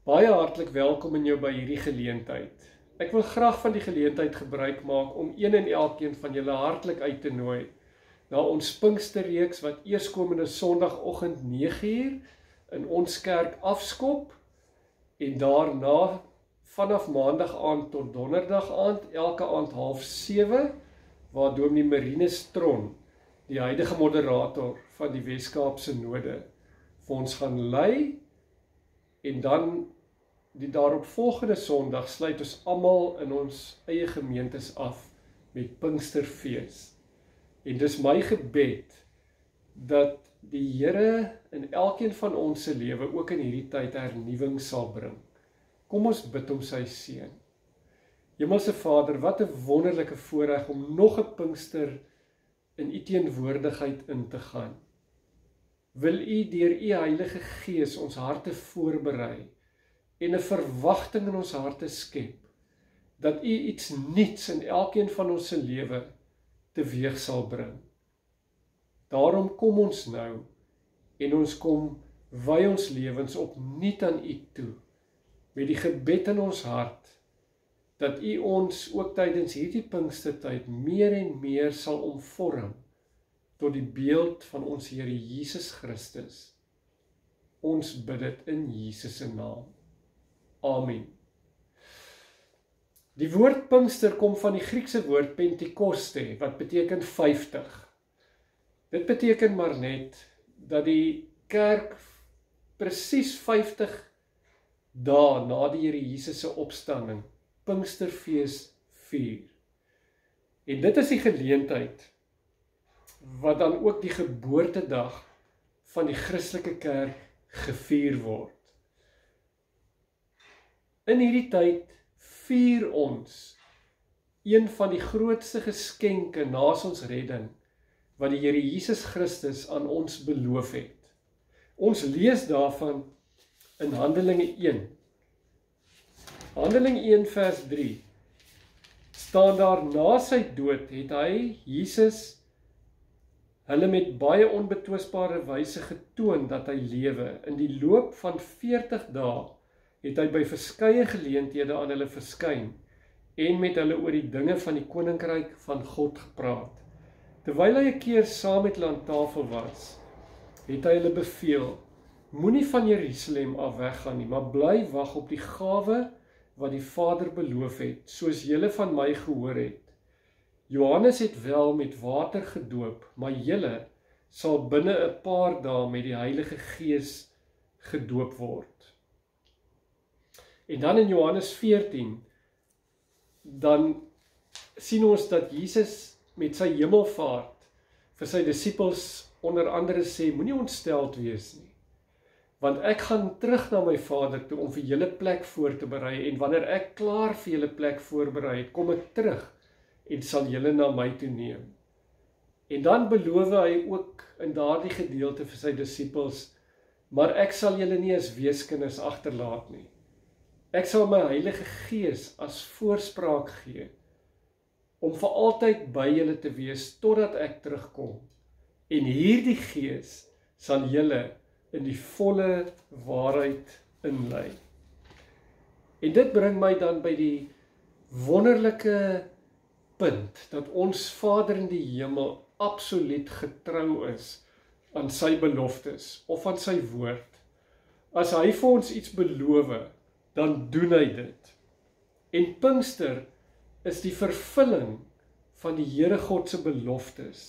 Baie hartlik welkom in jou by hierdie geleentheid. Ek wil graag van die geleentheid gebruik maak om een en elkeen van julle hartlik uit te nooi na ons Pinksterreeks wat eerskomende Sondagoggend 9uur in ons kerk afskop en daarna vanaf Maandag aand tot Donderdag aand, elke aand 6:30, waar Dominee Marinus Tron, die huidige moderator van die Weskaapse Node, vir ons gaan lei. En dan die daaropvolgende Sondag sluit ons almal in ons eie gemeentes af met Pinksterfees. En dis my gebed dat die Here in elkeen van ons se lewe ook in hierdie tyd hernuwing sal bring. Kom ons bid om sy seën. Hemelse Vader, wat 'n wonderlike voorreg om nog 'n Pinkster in u teenwoordigheid in te gaan. Wil u deur u Heilige Gees ons harte voorberei en 'n verwagting in ons harte skep, dat u iets nuuts in elkeen van ons se lewe teweeg sal bring. Daarom kom ons nou en ons kom wy ons lewens opnuut aan u toe, met die gebed in ons hart, dat u ons ook tydens hierdie Pinkstertyd meer en meer sal omvorm tot die beeld van ons Here Jesus Christus. Ons bid dit in Jesus se naam. Amen. Die woord Pinkster kom van die Griekse woord Pentekoste, wat beteken 50. Dit beteken maar net dat die kerk presies 50 dae na die Here Jesus se opstanding Pinksterfees vier. En dit is die geleentheid wat dan ook die geboortedag van die Christelike kerk gevier word. In hierdie tyd vier ons een van die grootste geskenke naas ons redding wat die Here Jesus Christus aan ons beloof het. Ons lees daarvan in Handelinge 1. Handeling 1 vers 3 staan daar: na sy dood het hy, Jesus, hulle met baie onbetwisbare wyse getoon dat hy lewe. In die loop van 40 dae het hy by verskeie geleenthede aan hulle verskyn en met hulle oor die dinge van die koninkryk van God gepraat. Terwyl hy 'n keer saam met hulle aan tafel was, het hy hulle beveel: moenie van Jerusalem af weggaan nie, maar bly wag op die gawe wat die Vader beloof het, soos julle van my gehoor het. Johannes het wel met water gedoop, maar julle sal binne 'n paar dae met die Heilige Gees gedoop word. En dan in Johannes 14, dan sien ons dat Jesus met sy hemelvaart vir sy disippels onder andere sê: moenie ontsteld wees nie, want ek gaan terug na my Vader toe om vir julle plek voor te berei, en wanneer ek klaar vir julle plek voorberei het, kom ek terug en sal julle na my toe neem. En dan beloof hy ook in daardie gedeelte vir sy disippels: maar ek sal julle nie as weeskinders agterlaat nie. Ek sal my Heilige Gees as voorspraak gee, om vir altyd by julle te wees, totdat ek terugkom. En hierdie Gees sal julle in die volle waarheid inlei. En dit bring my dan by die wonderlike punt, dat ons Vader in die hemel absoluut getrou is aan sy beloftes, of aan sy woord. As hy vir ons iets beloof, dan doen hy dit. En Pinkster is die vervulling van die Here God se beloftes.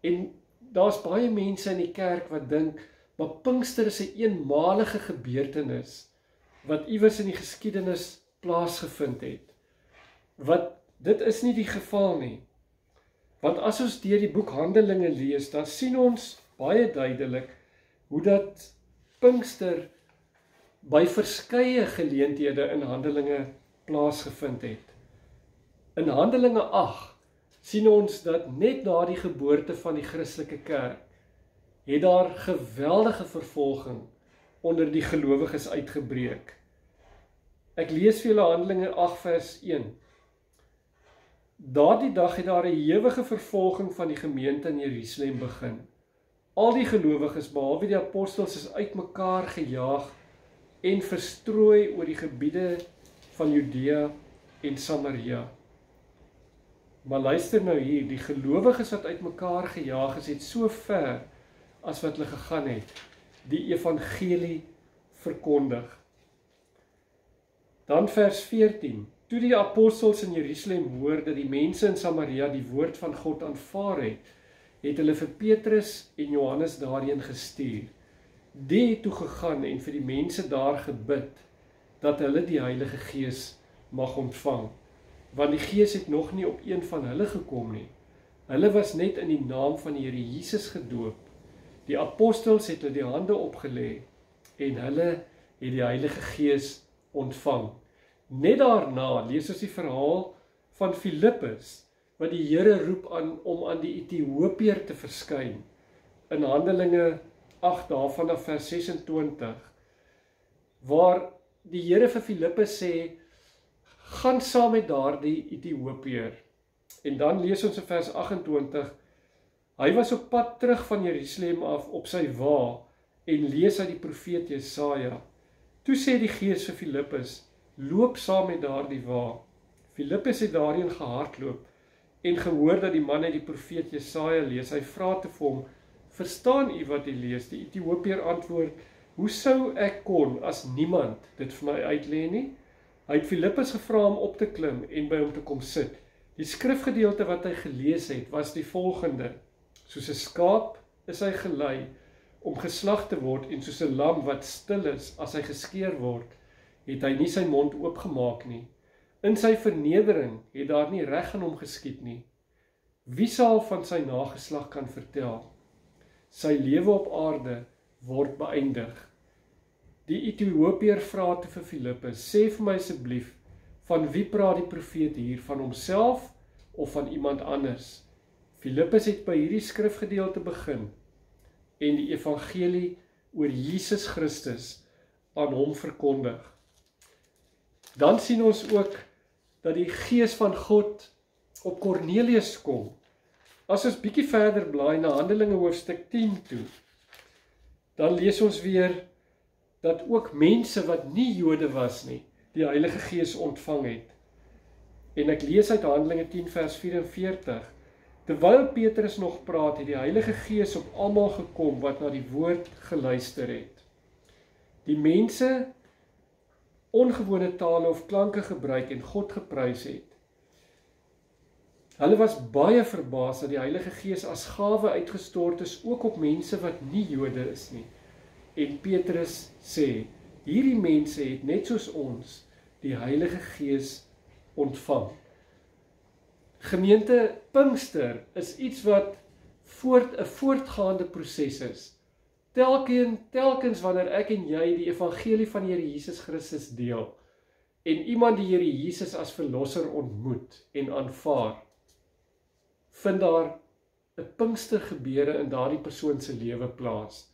En daar's baie mense in die kerk wat dink, maar Pinkster is 'n eenmalige gebeurtenis wat iewers in die geskiedenis plaasgevind het. Wat dit is nie die geval nie. Want as ons deur die boek Handelinge lees, dan sien ons baie duidelik hoe dat Pinkster by verskeie geleenthede in Handelinge plaasgevind het. In Handelinge 8 sien ons dat net na die geboorte van die Christelike kerk het daar geweldige vervolging onder die gelowiges uitgebreek. Ek lees vir julle Handelinge 8 vers 1. Daardie dag het daar 'n ewige vervolging van die gemeente in Jerusalem begin. Al die gelowiges, behalwe die apostels, is uitmekaar gejaag en verstrooi oor die gebiede van Judea en Samaria. Maar luister nou hier, die gelowiges wat uitmekaar gejaag is, het so ver as wat hulle gegaan het, die evangelie verkondig. Dan vers 14, toe die apostels in Jerusalem hoor dat die mense in Samaria die woord van God aanvaar het hulle vir Petrus en Johannes daarheen gestuur. Die het toe gegaan en vir die mense daar gebid, dat hulle die Heilige Gees mag ontvang. Want die Gees het nog nie op een van hulle gekom nie. Hulle was net in die naam van die Here Jesus gedoop. Die apostels het hulle die hande opgelê en hulle het die Heilige Gees ontvang. Net daarna lees ons die verhaal van Filippus, wat die Here roep om aan die Ethiopiër te verskyn. In Handelinge 8 daarvan af vers 26, waar die Here vir Filippus sê, gaan saam met daardie Ethiopiër. En dan lees ons in vers 28, hy was op pad terug van Jerusalem af op sy wa en lees uit die profeet Jesaja. Toe sê die Gees vir Filippus, loop saam met daardie wa. Filippus het daarheen gehardloop en gehoor dat die man uit die profeet Jesaja lees. Hy vra te vir hom, verstaan u wat u lees? Die Ethiopiër antwoord, hoe sou ek kon as niemand dit vir my uitlê nie? Hy het Filippus gevra om op te klim en by hom te kom sit. Die skrifgedeelte wat hy gelees het, was die volgende: soos 'n skaap is hy gelei om geslag te word, en soos 'n lam wat stil is as hy geskeer word, het hy nie sy mond oopgemaak nie. In sy vernedering het daar nie reg aan hom geskied nie. Wie sal van sy nageslag kan vertel? Sy lewe op aarde word beëindig. Die Ethiopiër vra toe vir Filippus, sê vir my asseblief, van wie praat die profeet hier, van homself of van iemand anders? Filippus het by hierdie skrifgedeelte begin en die evangelie oor Jesus Christus aan hom verkondig. Dan sien ons ook dat die Gees van God op Kornelius kom. As ons bietjie verder blaai na Handelinge hoofstuk 10 toe, dan lees ons weer dat ook mense wat nie Jode was nie, die Heilige Gees ontvang het. En ek lees uit Handelinge 10 vers 44, terwyl Petrus nog praat, het die Heilige Gees op almal gekom wat na die woord geluister het. Die mense ongewone tale of klanke gebruik en God geprys het. Hulle was baie verbaas dat die Heilige Gees as gawe uitgestort is, ook op mense wat nie Jode is nie. En Petrus sê, hierdie mense het net soos ons die Heilige Gees ontvang. Gemeente, Pinkster is iets wat 'n voortgaande proses is. Telkens wanneer ek en jy die evangelie van die Here Jesus Christus deel, en iemand die Here Jesus as verlosser ontmoet en aanvaar, vind daar 'n Pinkster gebeure in daardie persoon se lewe plaas,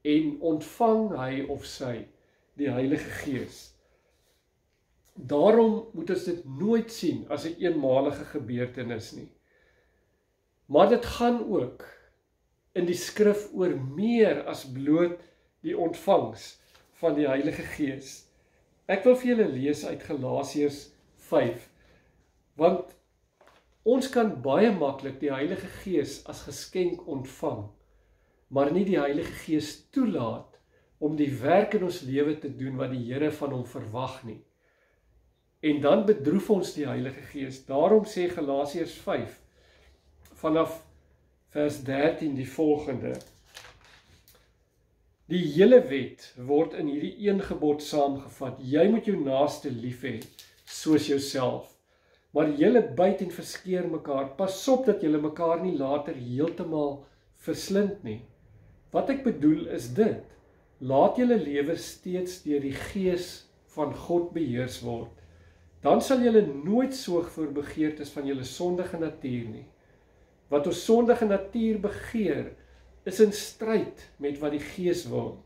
en ontvang hy of sy die Heilige Gees. Daarom moet ons dit nooit sien as 'n eenmalige gebeurtenis nie. Maar dit gaan ook in die skrif oor meer as bloot die ontvangs van die Heilige Gees. Ek wil vir julle lees uit Galasiërs 5, want ons kan baie maklik die Heilige Gees as geskenk ontvang, maar nie die Heilige Gees toelaat om die werk in ons lewe te doen wat die Here van hom verwag nie. En dan bedroef ons die Heilige Gees. Daarom sê Galasiërs 5 vanaf vers 13 die volgende: die hele wet word in hierdie een gebod saamgevat: jy moet jou naaste lief hê soos jouself. Maar julle byt en verskeer mekaar. Pas op dat julle mekaar nie later heeltemal verslind nie. Wat ek bedoel is dit: laat julle lewe steeds deur die Gees van God beheers word. Dan sal julle nooit soog vir begeertes van julle sondige natuur nie. Wat ons sondige natuur begeer, is in stryd met wat die Gees wil.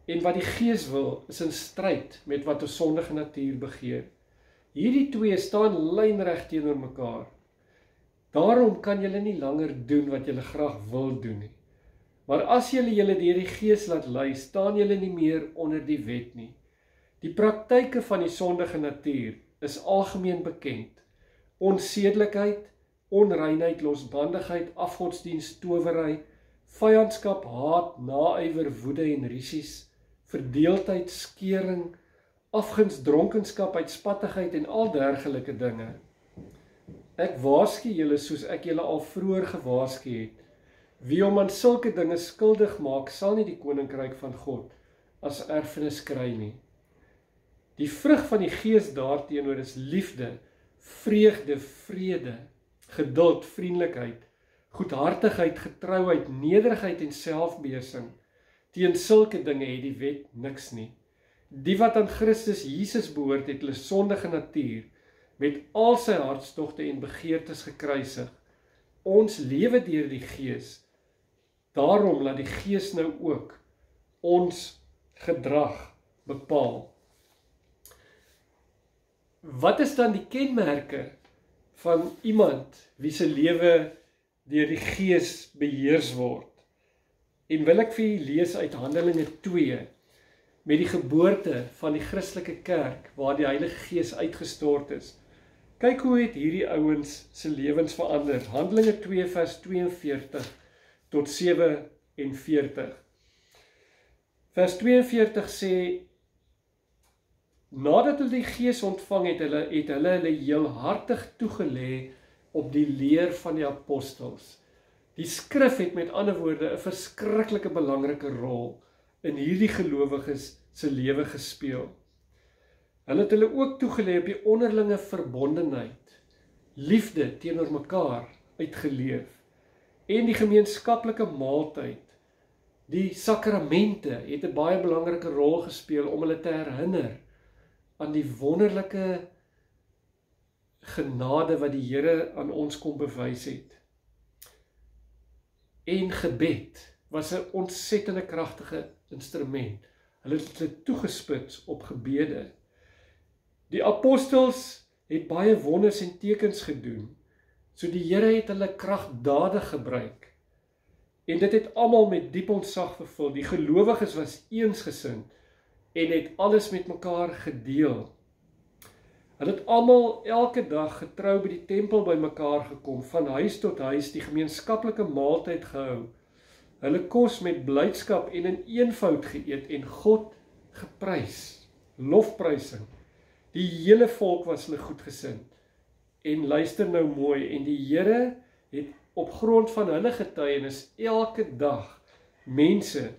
En wat die Gees wil, is in stryd met wat ons sondige natuur begeer. Hierdie twee staan lynreg teenoor mekaar. Daarom kan julle nie langer doen wat julle graag wil doen nie. Maar as julle deur die Gees laat lei, staan julle nie meer onder die wet nie. Die praktyke van die sondige natuur is algemeen bekend. Onsedelikheid, onreinheid, losbandigheid, afgodsdienst, towery, vyandskap, haat, naaiwer, woede en rusies, verdeeldheid, skering, afguns, dronkenskap, uitspattigheid en al dergelike dinge. Ek waarsku julle soos ek julle al vroeër gewaarsku het. Wie hom aan sulke dinge skuldig maak, sal nie die koninkryk van God as erfenis kry nie. Die vrug van die Gees daarteenoor is liefde, vreugde, vrede, geduld, vriendelikheid, goedhartigheid, getrouheid, nederigheid en selfbeheersing. Teen sulke dinge het die wet niks nie. Die wat aan Christus Jesus behoort, het hulle sondige natuur met al sy hartstogte en begeertes gekruisig. Ons lewe deur die Gees. Daarom laat die Gees nou ook ons gedrag bepaal. Wat is dan die kenmerke van iemand wie se lewe deur die Gees beheers word? En wil ek vir julle lees uit Handelinge 2, met die geboorte van die Christelike kerk, waar die Heilige Gees uitgestort is. Kyk hoe het hierdie ouens se lewens verander. Handelinge 2 vers 42 tot 47. Vers 42 sê, nadat hulle die Gees ontvang het, het hulle heelhartig toegelê op die leer van die apostels. Die skrif het met ander woorde 'n verskriklike belangrike rol in hierdie gelowiges se lewe gespeel. Hulle het hulle ook toegelê op die onderlinge verbondenheid, liefde teenoor mekaar uitgeleef en die gemeenskaplike maaltyd. Die sakramente het 'n baie belangrike rol gespeel om hulle te herinner aan die wonderlike genade wat die Here aan ons kom bewys het. En gebed was 'n ontsettende kragtige instrument. Hulle het dit toegespits op gebede. Die apostels het baie wonders en tekens gedoen, so die Here het hulle kragdadig gebruik. En dit het almal met diep ontzag vervul. Die gelowiges was eensgesind en het alles met mekaar gedeel. Hulle het almal elke dag getrou by die tempel by mekaar gekom, van huis tot huis die gemeenskaplike maaltyd gehou, hulle kos met blydskap en in eenvoud geëet en God geprys, lofprysing. Die hele volk was hulle goedgesind. En luister nou mooi, en die Here het op grond van hulle getuienis elke dag mense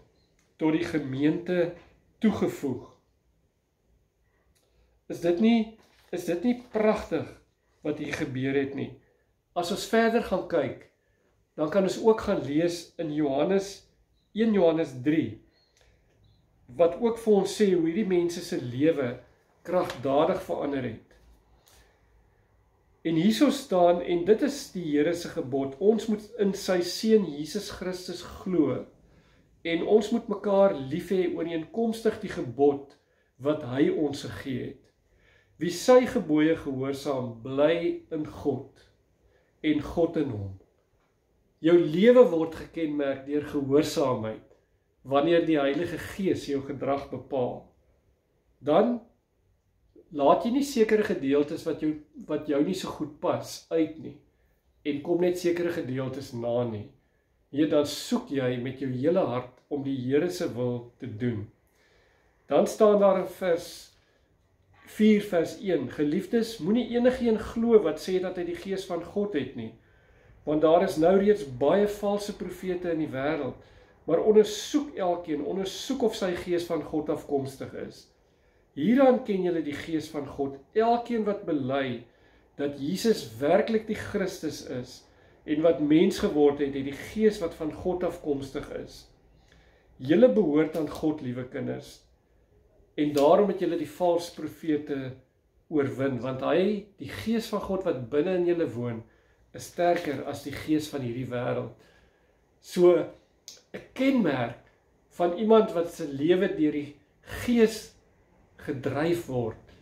tot die gemeente toegevoeg. Is dit nie pragtig wat hier gebeur het nie? As ons verder gaan kyk, dan kan ons ook gaan lees in 1 Johannes 3, wat ook vir ons sê hoe hierdie mense se lewe kragdadig verander het. En hierso staan, en dit is die Here se gebod, ons moet in sy Seun Jesus Christus glo, en ons moet mekaar lief hê ooreenkomstig die gebod wat hy ons gegee het. Wie sy gebooie gehoorsaam, bly in God, en God in hom. Jou lewe word gekenmerk deur gehoorsaamheid, wanneer die Heilige Gees jou gedrag bepaal. Dan laat jy nie sekere gedeeltes wat jou nie so goed pas uit nie, en kom net sekere gedeeltes na nie. Nee, dan soek jy met jou hele hart om die Here se wil te doen. Dan staan daar in vers 4 vers 1, geliefdes, moenie enigeen glo wat sê dat hy die Gees van God het nie, want daar is nou reeds baie valse profete in die wêreld, maar ondersoek elkeen, ondersoek of sy Gees van God afkomstig is. Hieraan ken julle die Gees van God, elkeen wat bely dat Jesus werklik die Christus is en wat mens geword het, het die Gees wat van God afkomstig is. Julle behoort aan God, liewe kinders, en daarom het julle die valse profete oorwin, want hy, die Gees van God wat binne in julle woon, is sterker as die gees van hierdie wêreld. So, 'n kenmerk van iemand wat se lewe deur die Gees gedryf word,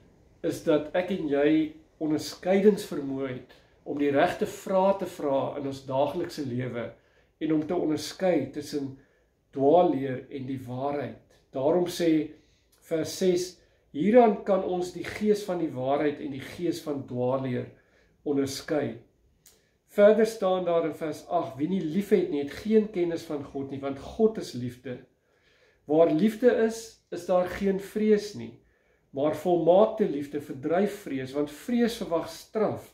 is dat ek en jy onderskeidingsvermoë het om die regte vrae te vra in ons daaglikse lewe en om te onderskei tussen dwaalleer en die waarheid. Daarom sê vers 6, hieraan kan ons die gees van die waarheid en die gees van dwaalleer onderskei. Verder staan daar in vers 8, wie nie lief het nie, het geen kennis van God nie, want God is liefde. Waar liefde is daar geen vrees nie, maar volmaakte liefde verdryf vrees, want vrees verwag straf,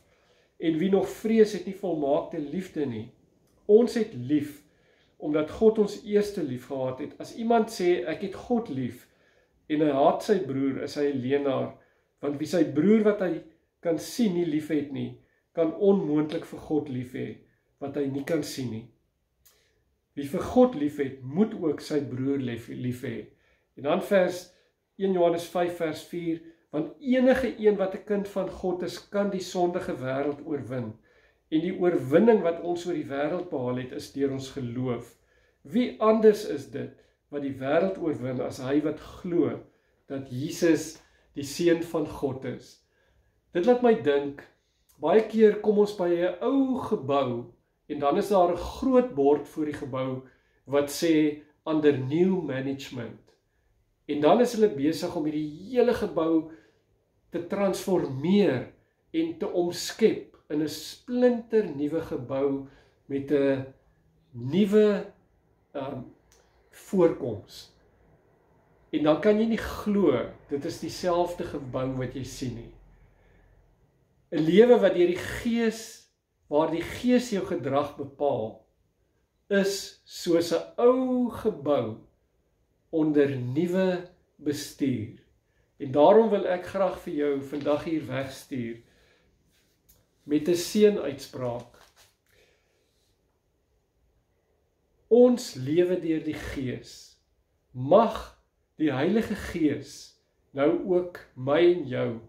en wie nog vrees het nie volmaakte liefde nie. Ons het lief, omdat God ons eerste lief gehad het. As iemand sê, ek het God lief, en hy haat sy broer, is hy 'n leienaar, want wie sy broer wat hy kan sien nie lief het nie, kan onmoontlik vir God lief hê, wat hy nie kan sien nie. Wie vir God lief het, moet ook sy broer lief hê. En dan vers 1 Johannes 5 vers 4, want enige een wat 'n kind van God is, kan die sondige wêreld oorwin. En die oorwinning wat ons oor die wêreld behaal het, is deur ons geloof. Wie anders is dit wat die wêreld oorwin as hy wat glo dat Jesus die seun van God is? Dit laat my dink, baie keer kom ons by 'n ou gebou en dan is daar 'n groot bord voor die gebou wat sê under new management. En dan is hulle besig om hierdie hele gebou te transformeer en te omskep in 'n splinter nuwe gebou met 'n nuwe voorkoms. En dan kan jy nie glo, dit is dieselfde gebou wat jy sien nie. 'n Lewe wat deur die Gees, waar die Gees jou gedrag bepaal, is soos 'n ou gebou onder nuwe bestuur. En daarom wil ek graag vir jou vandag hier wegstuur met 'n seënuitspraak. Ons lewe deur die Gees. Mag die Heilige Gees nou ook my en jou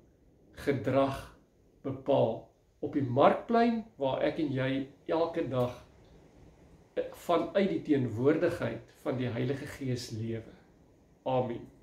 gedrag bepaal op die markplein waar ek en jy elke dag vanuit die teenwoordigheid van die Heilige Gees lewe. Amen.